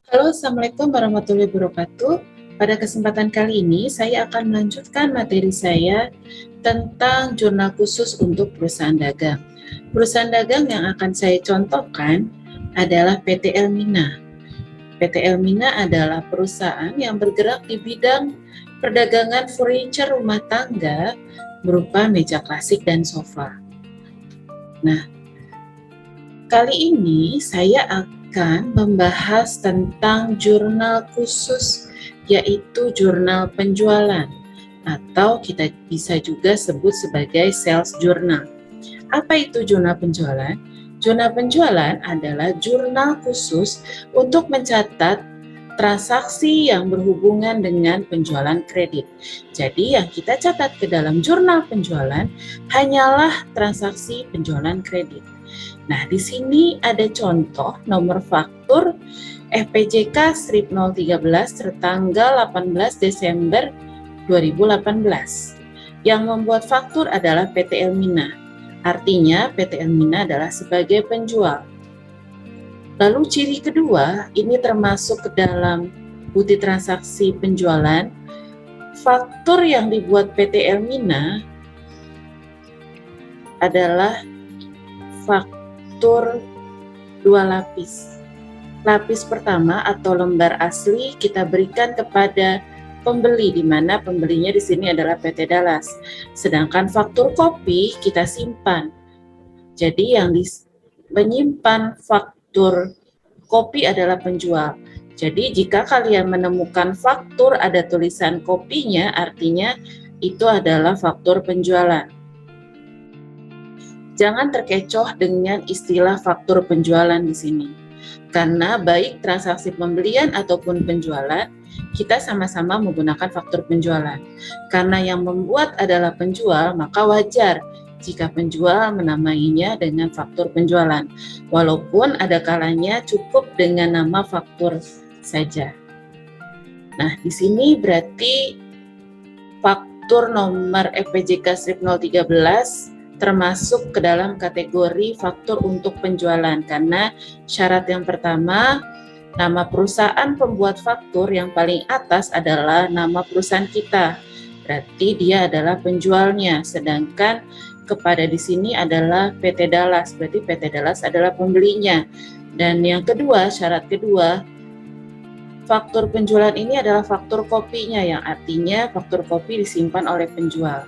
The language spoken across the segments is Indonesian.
Halo, Assalamualaikum warahmatullahi wabarakatuh. Pada kesempatan kali ini, saya akan melanjutkan materi saya tentang jurnal khusus untuk perusahaan dagang. Perusahaan dagang yang akan saya contohkan adalah PT Elmina. PT Elmina adalah perusahaan yang bergerak di bidang perdagangan furniture rumah tangga berupa meja klasik dan sofa. Nah, kali ini saya akan membahas tentang jurnal khusus, yaitu jurnal penjualan, atau kita bisa juga sebut sebagai sales journal. Apa itu jurnal penjualan? Jurnal penjualan adalah jurnal khusus untuk mencatat transaksi yang berhubungan dengan penjualan kredit. Jadi yang kita catat ke dalam jurnal penjualan hanyalah transaksi penjualan kredit. Nah, di sini ada contoh nomor faktur FPJK strip 013 tertanggal 18 Desember 2018. Yang membuat faktur adalah PT Elmina. Artinya PT Elmina adalah sebagai penjual. Lalu ciri kedua, ini termasuk ke dalam bukti transaksi penjualan. Faktur yang dibuat PT Elmina adalah faktur dua lapis. Lapis pertama atau lembar asli kita berikan kepada pembeli, di mana pembelinya di sini adalah PT Dallas. Sedangkan faktur kopi kita simpan. Jadi yang menyimpan faktur kopi adalah penjual. Jadi jika kalian menemukan faktur ada tulisan kopinya, artinya itu adalah faktur penjualan. Jangan terkecoh dengan istilah faktur penjualan di sini. Karena baik transaksi pembelian ataupun penjualan, kita sama-sama menggunakan faktur penjualan. Karena yang membuat adalah penjual, maka wajar jika penjual menamainya dengan faktur penjualan. Walaupun ada kalanya cukup dengan nama faktur saja. Nah, di sini berarti faktur nomor FPJK strip 013 termasuk ke dalam kategori faktur untuk penjualan, karena syarat yang pertama, nama perusahaan pembuat faktur yang paling atas adalah nama perusahaan kita, berarti dia adalah penjualnya, sedangkan kepada di sini adalah PT Dallas, berarti PT Dallas adalah pembelinya. Dan yang kedua, syarat kedua, faktur penjualan ini adalah faktur kopinya, yang artinya faktur kopi disimpan oleh penjual.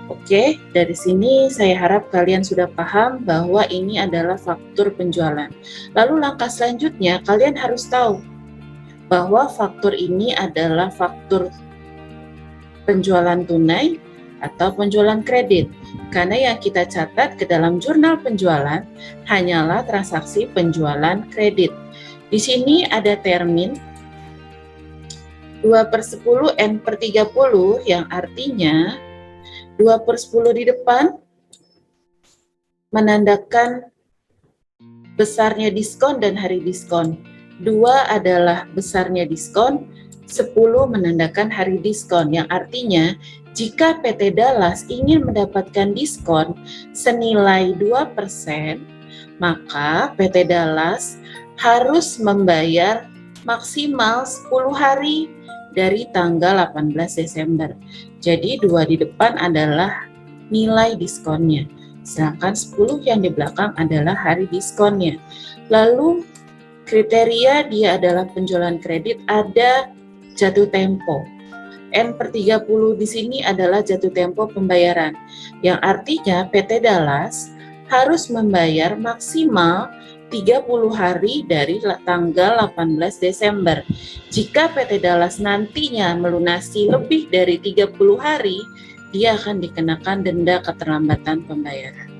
Oke, dari sini saya harap kalian sudah paham bahwa ini adalah faktur penjualan. Lalu langkah selanjutnya, kalian harus tahu bahwa faktur ini adalah faktur penjualan tunai atau penjualan kredit. Karena yang kita catat ke dalam jurnal penjualan hanyalah transaksi penjualan kredit. Di sini ada termin 2/10 N/30 yang artinya 2/10 di depan menandakan besarnya diskon dan hari diskon. 2 adalah besarnya diskon, 10 menandakan hari diskon, yang artinya jika PT Dallas ingin mendapatkan diskon senilai 2%, maka PT Dallas harus membayar maksimal 10 hari dari tanggal 18 Desember. Jadi 2 di depan adalah nilai diskonnya, sedangkan 10 yang di belakang adalah hari diskonnya. Lalu kriteria dia adalah penjualan kredit, ada jatuh tempo. N/30 di sini adalah jatuh tempo pembayaran, yang artinya PT Dallas harus membayar maksimal 30 hari dari tanggal 18 Desember. Jika PT Dallas nantinya melunasi lebih dari 30 hari, dia akan dikenakan denda keterlambatan pembayaran.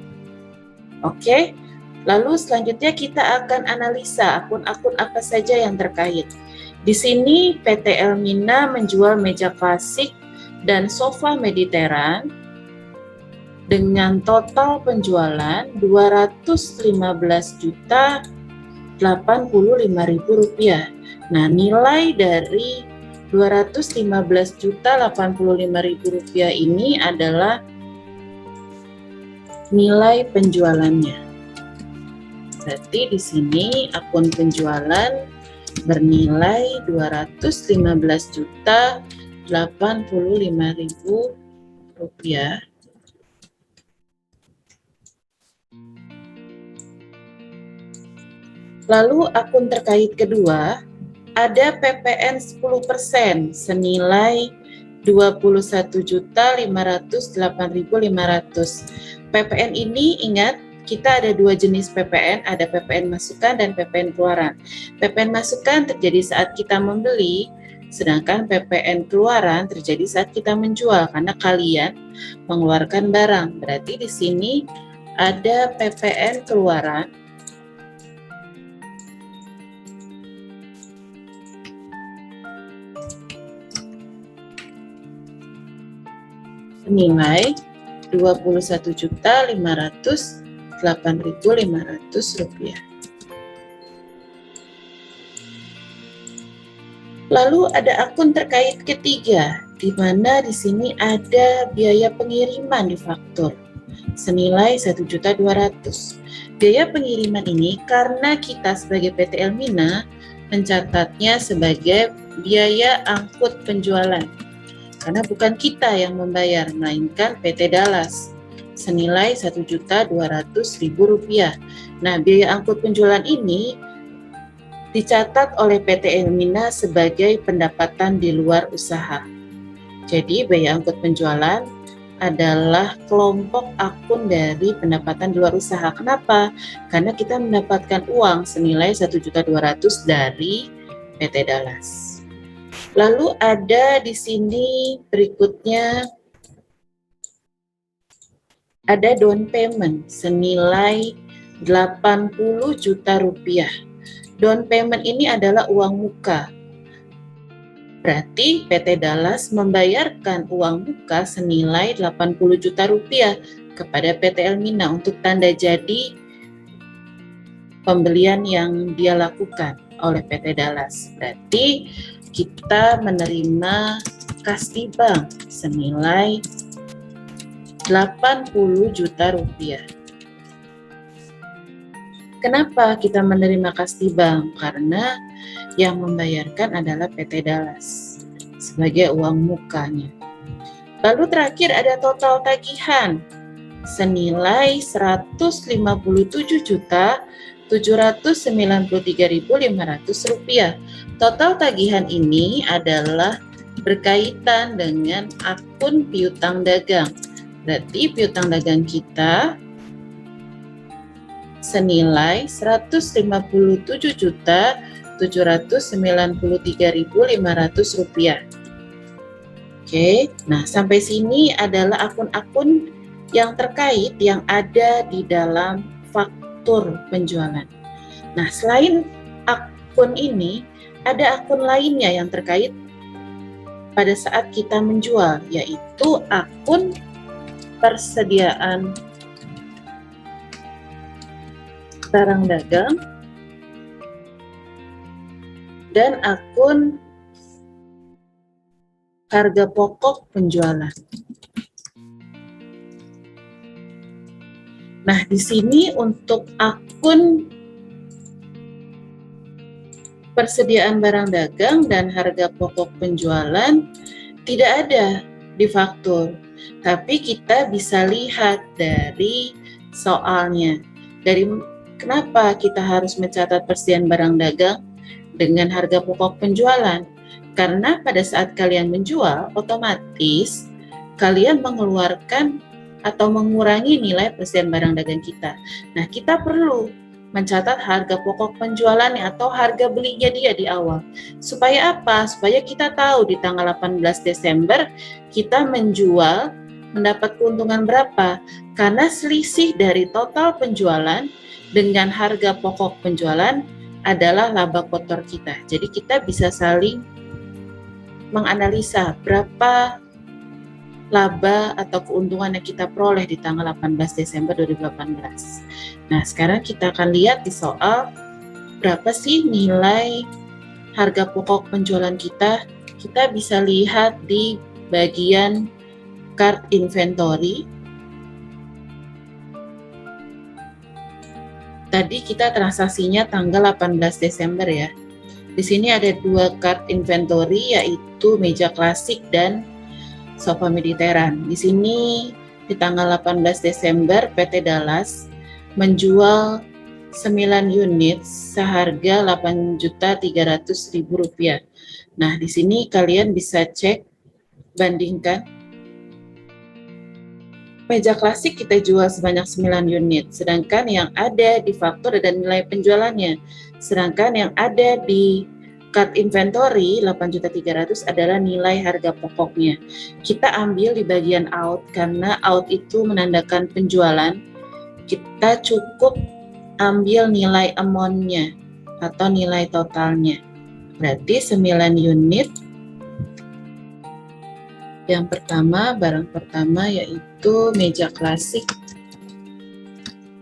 Oke, lalu selanjutnya kita akan analisa akun-akun apa saja yang terkait. Di sini PT Elmina menjual meja klasik dan sofa Mediterranean dengan total penjualan Rp215.085.000. Nah, nilai dari Rp215.085.000 ini adalah nilai penjualannya. Berarti di sini akun penjualan bernilai Rp215.085.000. Lalu akun terkait kedua, ada PPN 10% senilai Rp21.508.500. PPN ini ingat, kita ada dua jenis PPN, ada PPN masukan dan PPN keluaran. PPN masukan terjadi saat kita membeli, sedangkan PPN keluaran terjadi saat kita menjual karena kalian mengeluarkan barang. Berarti di sini ada PPN keluaran senilai Rp21.508.500. Lalu ada akun terkait ketiga, di mana di sini ada biaya pengiriman di faktur senilai Rp1.200.000. Biaya pengiriman ini karena kita sebagai PT Elmina mencatatnya sebagai biaya angkut penjualan. Karena bukan kita yang membayar, melainkan PT Dallas, senilai Rp1.200.000. Nah, biaya angkut penjualan ini dicatat oleh PT Elmina sebagai pendapatan di luar usaha. Jadi, biaya angkut penjualan adalah kelompok akun dari pendapatan di luar usaha. Kenapa? Karena kita mendapatkan uang senilai Rp1.200.000 dari PT Dallas. Lalu ada di sini berikutnya ada down payment senilai Rp80 juta. Down payment ini adalah uang muka. Berarti PT Dallas membayarkan uang muka senilai Rp80 juta kepada PT Elmina untuk tanda jadi pembelian yang dia lakukan oleh PT Dallas. Berarti kita menerima kasti bank senilai Rp80 juta. Kenapa kita menerima kasti bank? Karena yang membayarkan adalah PT Dallas sebagai uang mukanya. Lalu terakhir ada total tagihan senilai Rp157.793.500. Total tagihan ini adalah berkaitan dengan akun piutang dagang. Berarti piutang dagang kita senilai Rp157.793.500. Oke, nah sampai sini adalah akun-akun yang terkait yang ada di dalam faktur penjualan. Nah, selain akun ini, ada akun lainnya yang terkait pada saat kita menjual, yaitu akun persediaan barang dagang dan akun harga pokok penjualan. Nah, di sini untuk akun persediaan barang dagang dan harga pokok penjualan tidak ada di faktur, tapi kita bisa lihat dari soalnya. Kenapa kita harus mencatat persediaan barang dagang dengan harga pokok penjualan? Karena pada saat kalian menjual, otomatis kalian mengeluarkan atau mengurangi nilai persediaan barang dagang kita. Nah, kita perlu mencatat harga pokok penjualannya atau harga belinya dia di awal. Supaya apa? Supaya kita tahu di tanggal 18 Desember kita menjual mendapat keuntungan berapa. Karena selisih dari total penjualan dengan harga pokok penjualan adalah laba kotor kita. Jadi kita bisa saling menganalisa berapa laba atau keuntungan yang kita peroleh di tanggal 18 Desember 2018. Nah, sekarang kita akan lihat di soal berapa sih nilai harga pokok penjualan kita. Kita bisa lihat di bagian card inventory. Tadi kita transaksinya tanggal 18 Desember ya. Di sini ada 2 card inventory, yaitu meja klasik dan sofa Mediteran. Di sini di tanggal 18 Desember PT Dallas menjual 9 unit seharga Rp8.300.000. Nah, di sini kalian bisa cek, bandingkan. Meja klasik kita jual sebanyak 9 unit, sedangkan yang ada di faktur dan nilai penjualannya. Sedangkan yang ada di card inventory 8.300.000 adalah nilai harga pokoknya. Kita ambil di bagian out karena out itu menandakan penjualan. Kita cukup ambil nilai amount-nya atau nilai totalnya. Berarti 9 unit. Yang pertama, barang pertama yaitu meja klasik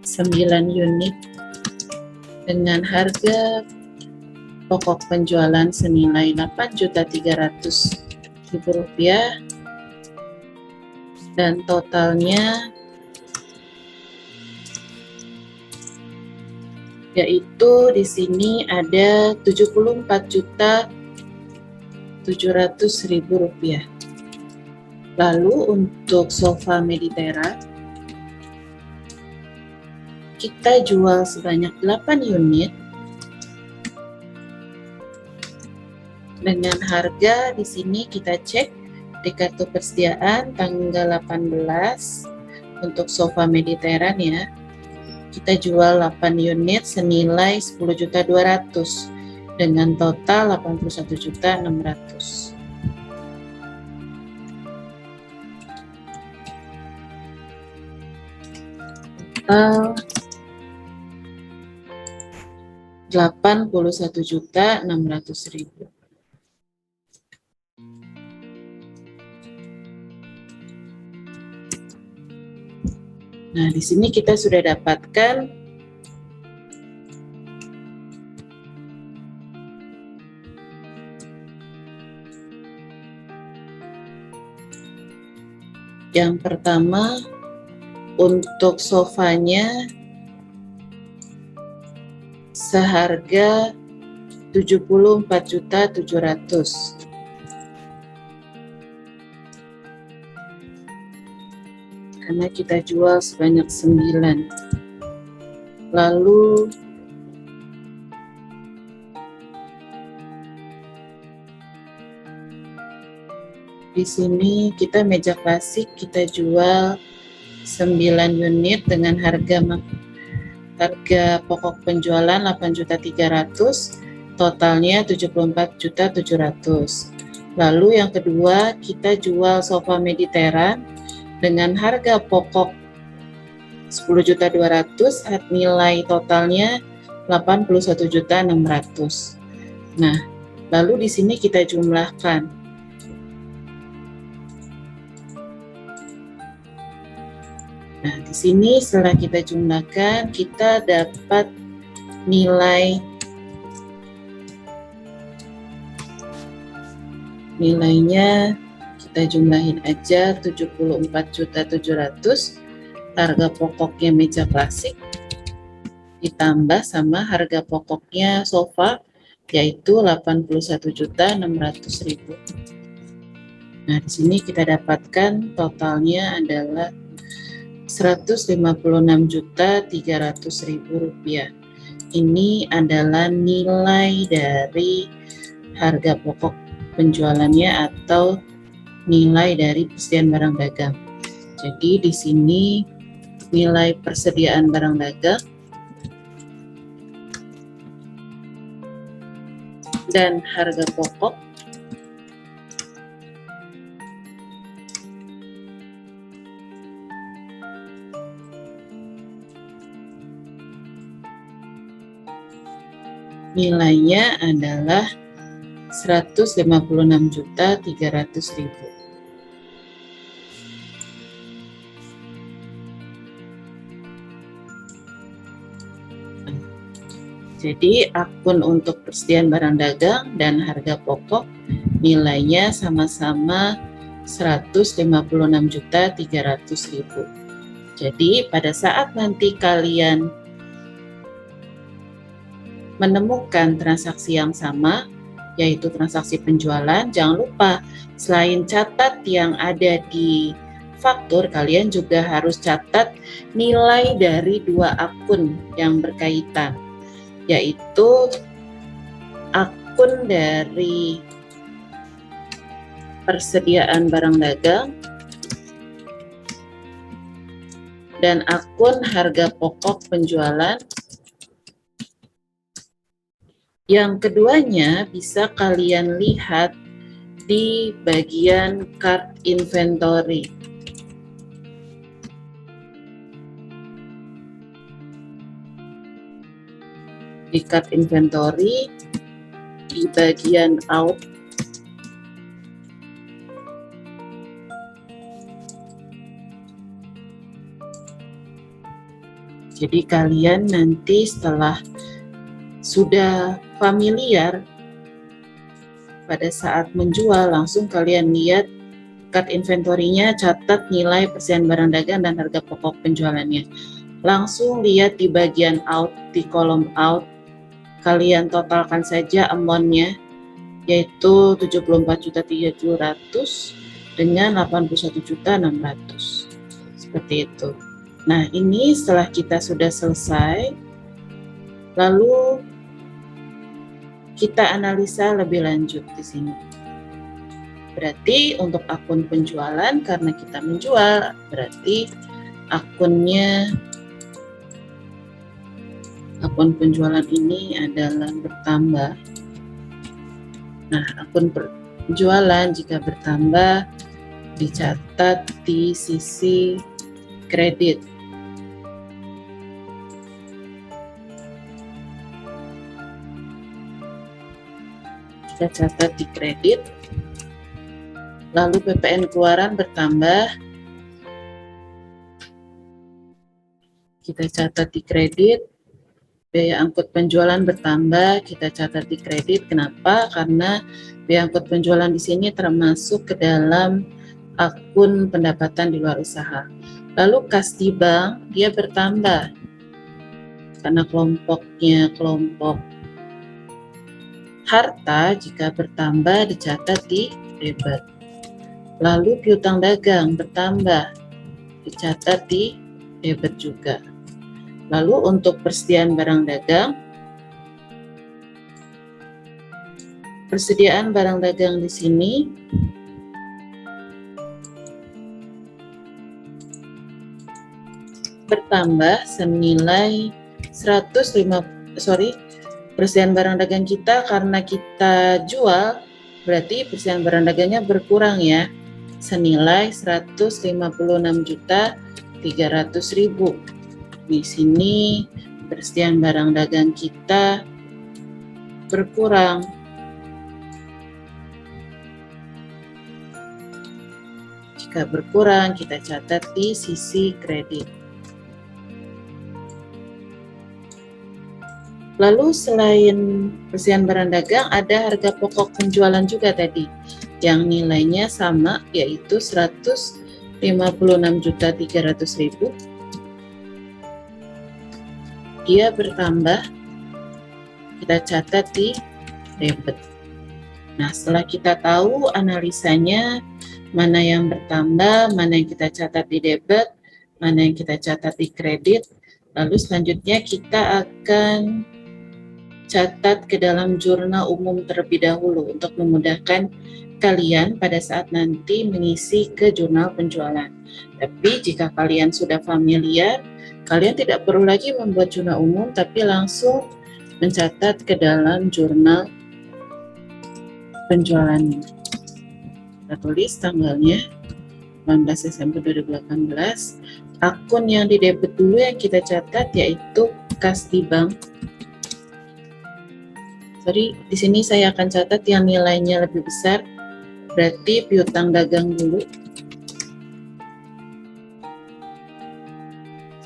9 unit dengan harga pokok penjualan senilai Rp8.300.000 dan totalnya yaitu di sini ada Rp74.700.000. Lalu untuk sofa Mediteran kita jual sebanyak 8 unit dengan harga di sini kita cek di kartu persediaan tanggal 18 untuk sofa Mediteran ya. Kita jual 8 unit senilai Rp10.200.000 dengan total Rp81.600.000. Rp81.600.000. Nah, di sini kita sudah dapatkan yang pertama untuk sofanya seharga Rp74.700.000. Karena kita jual sebanyak 9. Lalu di sini kita meja klasik kita jual 9 unit dengan harga pokok penjualan 8.300.000, totalnya 74.700.000. Lalu yang kedua kita jual sofa Mediteran dengan harga pokok 10.200.000, nilai totalnya 81.600.000. Nah, lalu di sini kita jumlahkan. Nah, di sini setelah kita jumlahkan, kita dapat nilainya kita jumlahin aja 74.700.000, harga pokoknya meja klasik ditambah sama harga pokoknya sofa yaitu 81.600.000. Nah, di sini kita dapatkan totalnya adalah Rp156.300.000. Ini adalah nilai dari harga pokok penjualannya atau nilai dari persediaan barang dagang. Jadi di sini nilai persediaan barang dagang dan harga pokok nilainya adalah Rp156.300.000. Jadi akun untuk persediaan barang dagang dan harga pokok nilainya sama-sama Rp156.300.000. Jadi pada saat nanti kalian menemukan transaksi yang sama, yaitu transaksi penjualan, jangan lupa selain catat yang ada di faktur, kalian juga harus catat nilai dari dua akun yang berkaitan, yaitu akun dari persediaan barang dagang dan akun harga pokok penjualan. Yang keduanya bisa kalian lihat di bagian card inventory. Di card inventory, di bagian out, jadi kalian nanti setelah sudah familiar pada saat menjual, langsung kalian lihat card inventory-nya, catat nilai persediaan barang dagang dan harga pokok penjualannya. Langsung lihat di bagian out, di kolom out, kalian totalkan saja amount-nya, yaitu 74.700 dengan 81.600. Seperti itu. Nah, ini setelah kita sudah selesai, lalu kita analisa lebih lanjut di sini. Berarti untuk akun penjualan, karena kita menjual, berarti akun penjualan ini adalah bertambah. Nah, akun penjualan jika bertambah dicatat di sisi kredit. Kita catat di kredit. Lalu PPN keluaran bertambah. Kita catat di kredit. Biaya angkut penjualan bertambah, kita catat di kredit. Kenapa? Karena biaya angkut penjualan di sini termasuk ke dalam akun pendapatan di luar usaha. Lalu kas di bank, dia bertambah karena kelompoknya kelompok harta. Jika bertambah dicatat di debit. Lalu piutang dagang bertambah, dicatat di debit juga. Lalu untuk persediaan barang dagang, persediaan barang dagang di sini bertambah senilai persediaan barang dagang kita karena kita jual, berarti persediaan barang dagangnya berkurang ya, senilai 156.300.000. Di sini persediaan barang dagang kita berkurang. Jika berkurang, kita catat di sisi kredit. Lalu selain persediaan barang dagang, ada harga pokok penjualan juga tadi, yang nilainya sama, yaitu 156.300.000. Dia bertambah, kita catat di debit. Nah, setelah kita tahu analisanya, mana yang bertambah, mana yang kita catat di debit, mana yang kita catat di kredit, lalu selanjutnya kita akan catat ke dalam jurnal umum terlebih dahulu untuk memudahkan kalian pada saat nanti mengisi ke jurnal penjualan. Tapi jika kalian sudah familiar, kalian tidak perlu lagi membuat jurnal umum, tapi langsung mencatat ke dalam jurnal penjualannya. Kita tulis tanggalnya 18 Desember 2018. Akun yang di debit dulu yang kita catat yaitu kas di bank. Sorry, di sini saya akan catat yang nilainya lebih besar, berarti piutang dagang dulu.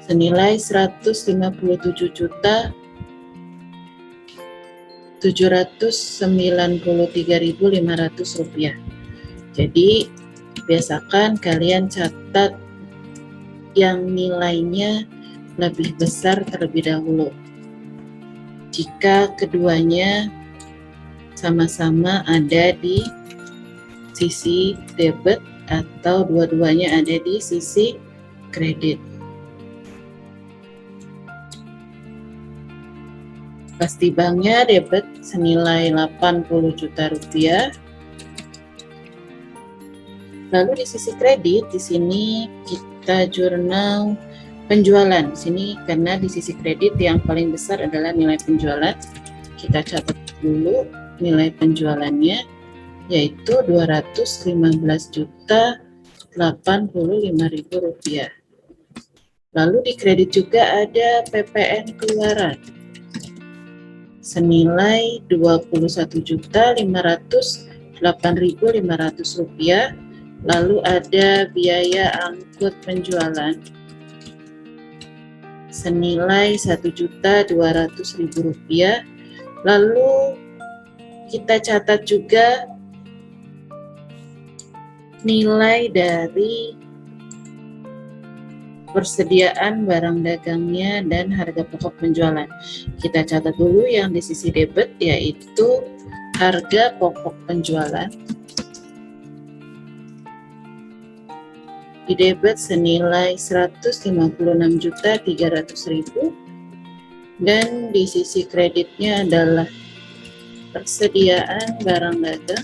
Senilai 157.793.500 rupiah. Jadi biasakan kalian catat yang nilainya lebih besar terlebih dahulu. jika keduanya sama-sama ada di sisi debit atau dua-duanya ada di sisi kredit. Pasti banknya debit senilai 80 juta rupiah. Lalu di sisi kredit, di sini kita jurnal penjualan. Di sini karena di sisi kredit yang paling besar adalah nilai penjualan. Kita catat dulu nilai penjualannya, yaitu 215.085.000 rupiah. Lalu di kredit juga ada PPN keluaran senilai 21.508.500 rupiah. Lalu ada biaya angkut penjualan senilai 1.200.000 rupiah. Lalu kita catat juga nilai dari persediaan barang dagangnya dan harga pokok penjualan. Kita catat dulu yang di sisi debit, yaitu harga pokok penjualan. Di debit senilai 156.300.000 dan di sisi kreditnya adalah persediaan barang dagang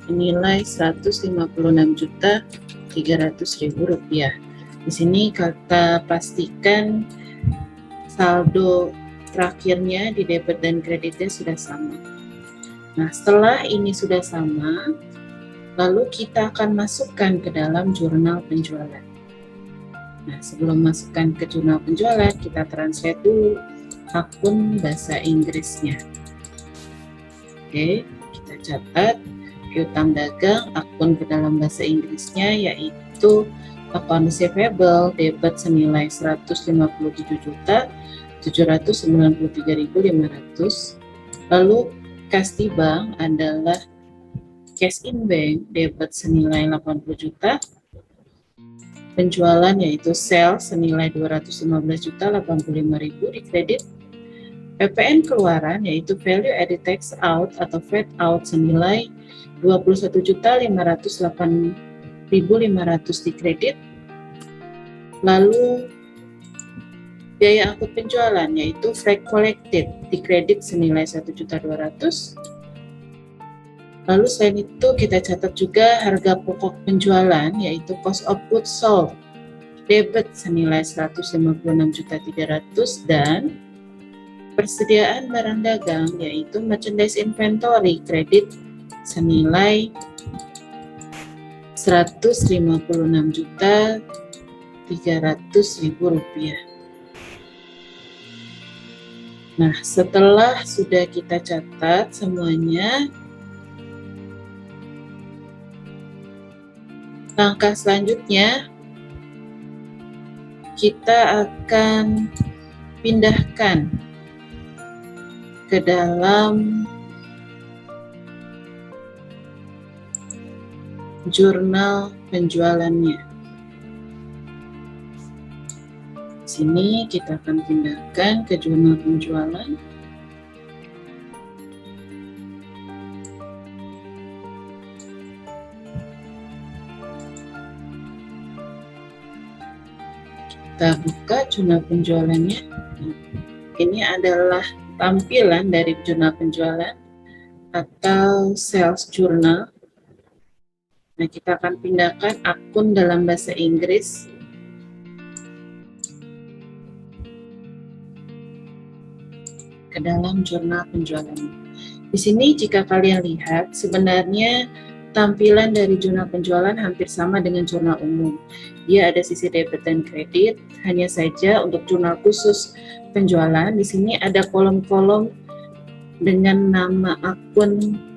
senilai 156.300.000 rupiah. Di sini kita pastikan saldo terakhirnya di debit dan kreditnya sudah sama. Nah, setelah ini sudah sama, lalu kita akan masukkan ke dalam jurnal penjualan. Nah, sebelum masukkan ke jurnal penjualan, kita translate dulu akun bahasa Inggrisnya. Oke, kita catat piutang dagang akun ke dalam bahasa Inggrisnya, yaitu account receivable debit senilai 157.793.500. Lalu kas di bank adalah cash in bank debit senilai 80 juta. Penjualan yaitu sales senilai 215.085.000 di kredit. PPN keluaran yaitu value added tax out atau VAT out senilai 21.508.500 di kredit. Lalu biaya angkut penjualan yaitu freight collected di kredit senilai 1.200.000. Lalu selain itu kita catat juga harga pokok penjualan yaitu cost of goods sold debit senilai 156.300.000 dan persediaan barang dagang yaitu merchandise inventory kredit senilai 156.300.000 rupiah. Nah, setelah sudah kita catat semuanya, langkah selanjutnya kita akan pindahkan ke dalam jurnal penjualannya. Di sini kita akan pindahkan ke jurnal penjualan. Kita buka jurnal penjualannya. Ini adalah tampilan dari jurnal penjualan atau sales journal. Nah, kita akan pindahkan akun dalam bahasa Inggris ke dalam jurnal penjualan. Di sini jika kalian lihat, sebenarnya tampilan dari jurnal penjualan hampir sama dengan jurnal umum. Dia ada sisi debit dan kredit, hanya saja untuk jurnal khusus penjualan, di sini ada kolom-kolom dengan nama akun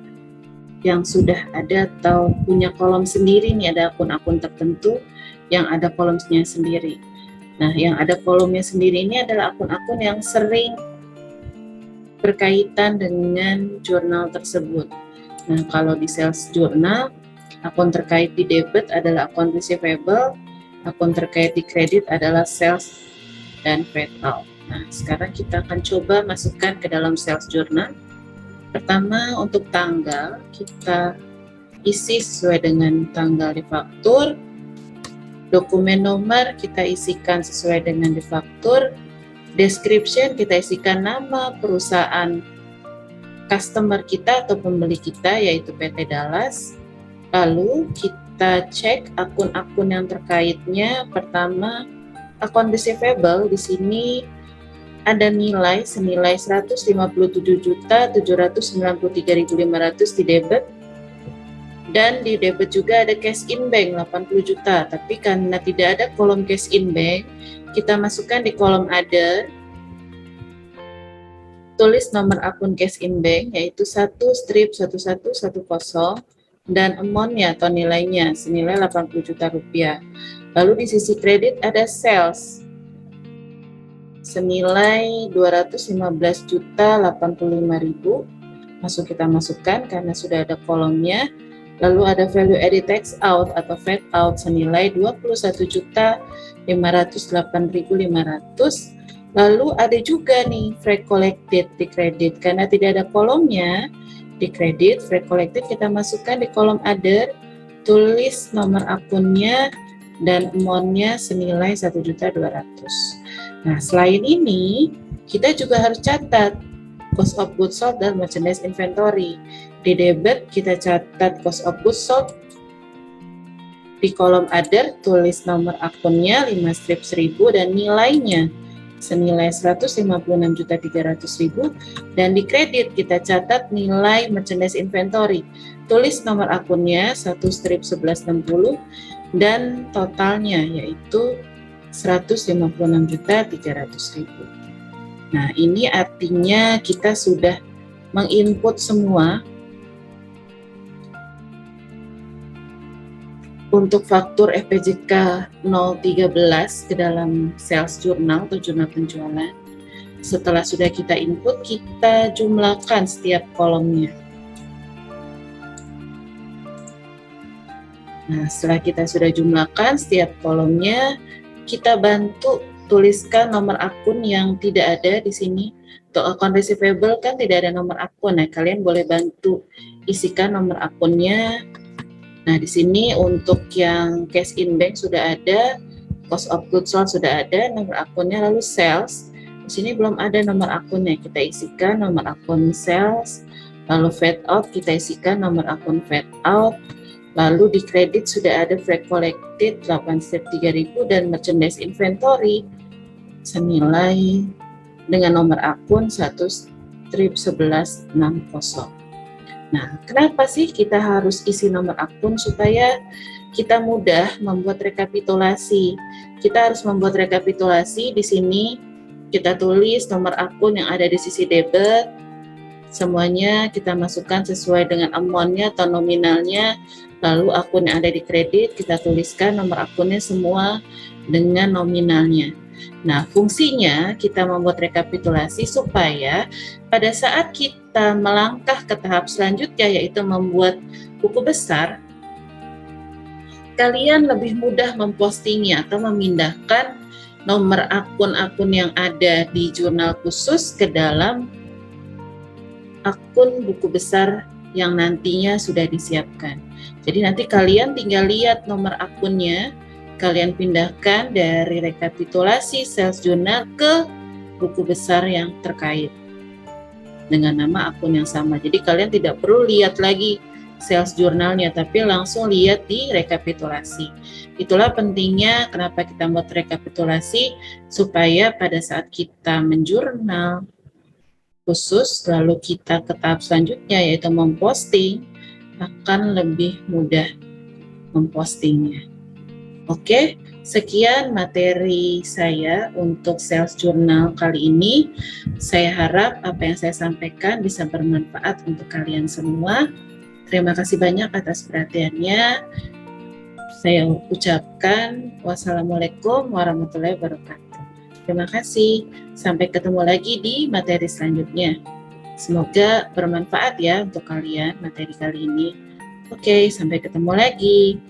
yang sudah ada atau punya kolom sendiri. Ini ada akun-akun tertentu yang ada kolomnya sendiri. Nah, yang ada kolomnya sendiri ini adalah akun-akun yang sering berkaitan dengan jurnal tersebut. Nah, kalau di sales journal, akun terkait di debit adalah akun receivable, akun terkait di kredit adalah sales dan VAT out. Nah, sekarang kita akan coba masukkan ke dalam sales journal. Pertama, untuk tanggal, kita isi sesuai dengan tanggal di faktur. Dokumen nomor kita isikan sesuai dengan di faktur. Description kita isikan nama perusahaan customer kita atau pembeli kita, yaitu PT Dallas. Lalu kita cek akun-akun yang terkaitnya. Pertama, akun receivable di sini ada nilai senilai 157.793.500 di debit, dan di debit juga ada cash in bank 80 juta. Tapi karena tidak ada kolom cash in bank, kita masukkan di kolom other, tulis nomor akun cash in bank yaitu 1/1110 dan amount-nya atau nilainya senilai 80 juta rupiah. Lalu di sisi kredit ada sales senilai 215.085.000, kita masukkan karena sudah ada kolomnya. Lalu ada value added tax out atau VAT out senilai 21.508.500. Lalu ada juga nih freight collected di kredit, karena tidak ada kolomnya di kredit. Freight collected kita masukkan di kolom other, tulis nomor akunnya dan amount-nya senilai 1.200.000. Nah, selain ini, kita juga harus catat cost of goods sold dan merchandise inventory. Di debit, kita catat cost of goods sold. Di kolom other, tulis nomor akunnya 5/1000 dan nilainya senilai 156.300.000. Dan di kredit, kita catat nilai merchandise inventory. Tulis nomor akunnya 1/1160 dan totalnya yaitu 156.300.000. Nah, ini artinya kita sudah menginput semua untuk faktur FPJK 013 ke dalam sales journal atau jurnal penjualan. Setelah sudah kita input, kita jumlahkan setiap kolomnya. Nah, setelah kita sudah jumlahkan setiap kolomnya, kita bantu tuliskan nomor akun yang tidak ada di sini. Untuk akun receivable kan tidak ada nomor akun. Nah, kalian boleh bantu isikan nomor akunnya. Nah, di sini untuk yang cash in bank sudah ada, cost of goods sold sudah ada, nomor akunnya. Lalu sales, di sini belum ada nomor akunnya. Kita isikan nomor akun sales. Lalu VAT out, kita isikan nomor akun VAT out. Lalu di kredit sudah ada freight collected 8/3.000 dan merchandise inventory senilai dengan nomor akun 1/1160. Nah, kenapa sih kita harus isi nomor akun? Supaya kita mudah membuat rekapitulasi. Kita harus membuat rekapitulasi. Di sini kita tulis nomor akun yang ada di sisi debit. Semuanya kita masukkan sesuai dengan amount-nya atau nominalnya. Lalu akun yang ada di kredit, kita tuliskan nomor akunnya semua dengan nominalnya. Nah, fungsinya kita membuat rekapitulasi supaya pada saat kita melangkah ke tahap selanjutnya, yaitu membuat buku besar, kalian lebih mudah mempostingnya atau memindahkan nomor akun-akun yang ada di jurnal khusus ke dalam akun buku besar yang nantinya sudah disiapkan. Jadi nanti kalian tinggal lihat nomor akunnya, kalian pindahkan dari rekapitulasi sales journal ke buku besar yang terkait dengan nama akun yang sama. Jadi kalian tidak perlu lihat lagi sales journalnya, tapi langsung lihat di rekapitulasi. Itulah pentingnya kenapa kita buat rekapitulasi, supaya pada saat kita menjurnal khusus, lalu kita ke tahap selanjutnya yaitu memposting, akan lebih mudah mempostingnya. Oke, sekian materi saya untuk sales journal kali ini. Saya harap apa yang saya sampaikan bisa bermanfaat untuk kalian semua. Terima kasih banyak atas perhatiannya. Saya ucapkan wassalamualaikum warahmatullahi wabarakatuh. Terima kasih. Sampai ketemu lagi di materi selanjutnya. Semoga bermanfaat ya untuk kalian materi kali ini. Oke, sampai ketemu lagi.